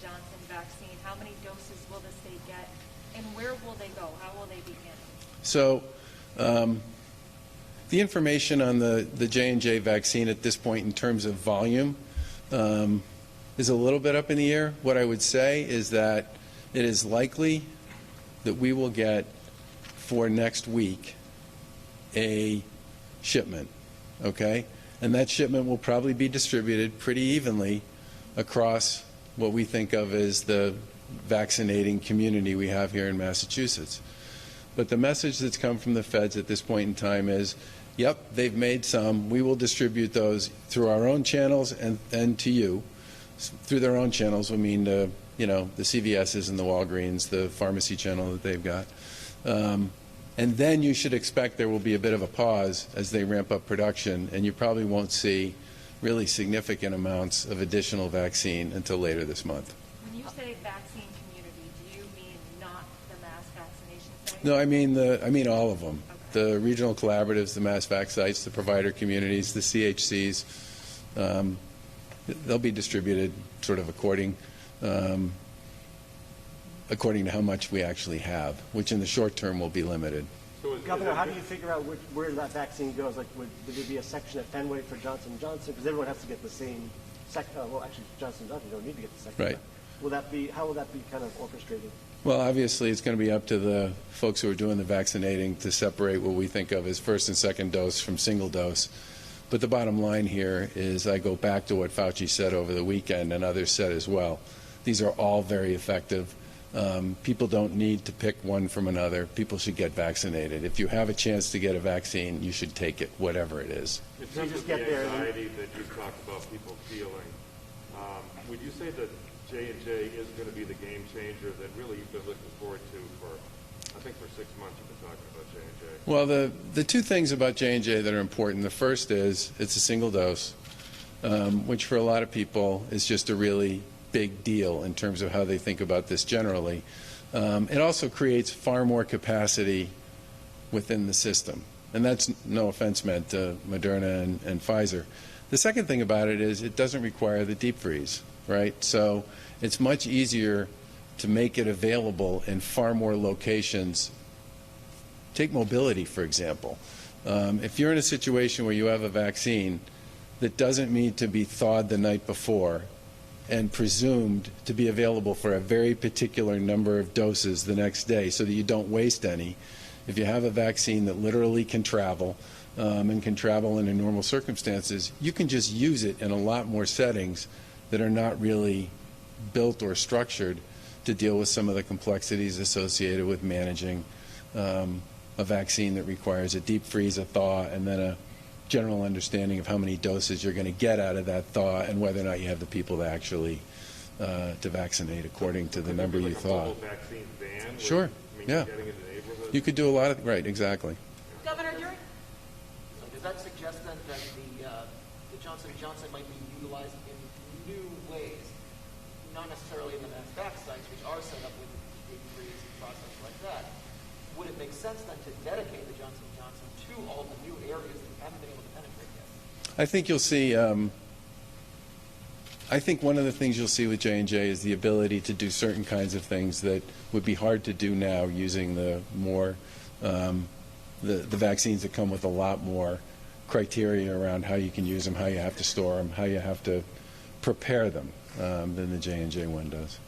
Johnson vaccine? How many doses will the state get? And where will they go? How will they be handled? So the information on the J&J vaccine at this point in terms of volume is a little bit up in the air. What I would say is that it is likely that we will get for next week a shipment, okay? And that shipment will probably be distributed pretty evenly across what we think of as the vaccinating community we have here in Massachusetts. But the message that's come from the feds at this point in time is, yep, they've made some. We will distribute those through our own channels and to you. Through their own channels, I mean, the CVS's and the Walgreens, the pharmacy channel that they've got. And then you should expect there will be a bit of a pause as they ramp up production, and you probably won't see really significant amounts of additional vaccine until later this month. When you say vaccine community, do you mean not the mass vaccination sites? No, I mean all of them. Okay. The regional collaboratives, the mass vac sites, the provider communities, the CHCs. They'll be distributed sort of according to how much we actually have, which in the short term will be limited. So Governor, how do you figure out where that vaccine goes? Like, would there be a section at Fenway for Johnson & Johnson? Because everyone has to get the same well, actually, Johnson & Johnson, you don't need to get the second. Right. How will that be kind of orchestrated? Well, obviously, it's going to be up to the folks who are doing the vaccinating to separate what we think of as first and second dose from single dose. But the bottom line here is I go back to what Fauci said over the weekend and others said as well. These are all very effective. People don't need to pick one from another. People should get vaccinated. If you have a chance to get a vaccine, you should take it, whatever it is. In terms of the anxiety that you talked about people feeling, would you say that J&J is going to be the game changer that really you've been looking forward to for, I think for 6 months you've been talking about J&J? Well, the two things about J&J that are important, the first is it's a single dose, which for a lot of people is just a really big deal in terms of how they think about this generally. It also creates far more capacity within the system. And that's no offense meant to Moderna and Pfizer. The second thing about it is it doesn't require the deep freeze, right? So it's much easier to make it available in far more locations. Take mobility, for example. If you're in a situation where you have a vaccine that doesn't need to be thawed the night before and presumed to be available for a very particular number of doses the next day so that you don't waste any, if you have a vaccine that literally can travel and can travel in normal circumstances, you can just use it in a lot more settings that are not really built or structured to deal with some of the complexities associated with managing a vaccine that requires a deep freeze, a thaw, and then a general understanding of how many doses you're going to get out of that thaw and whether or not you have the people to actually to vaccinate according to the number you thaw. Vaccine ban? Sure. Yeah. You could do a lot of, right, exactly. Governor, so does that suggest then that the Johnson & Johnson might be utilized in new ways, not necessarily in the mass vac sites, which are set up with deep freeze process like that? Would it make sense then to dedicate the Johnson & Johnson to all the new areas that we haven't been able to penetrate yet? I think you'll see. I think one of the things you'll see with J&J is the ability to do certain kinds of things that would be hard to do now using the more the vaccines that come with a lot more criteria around how you can use them, how you have to store them, how you have to prepare them than the J&J one does.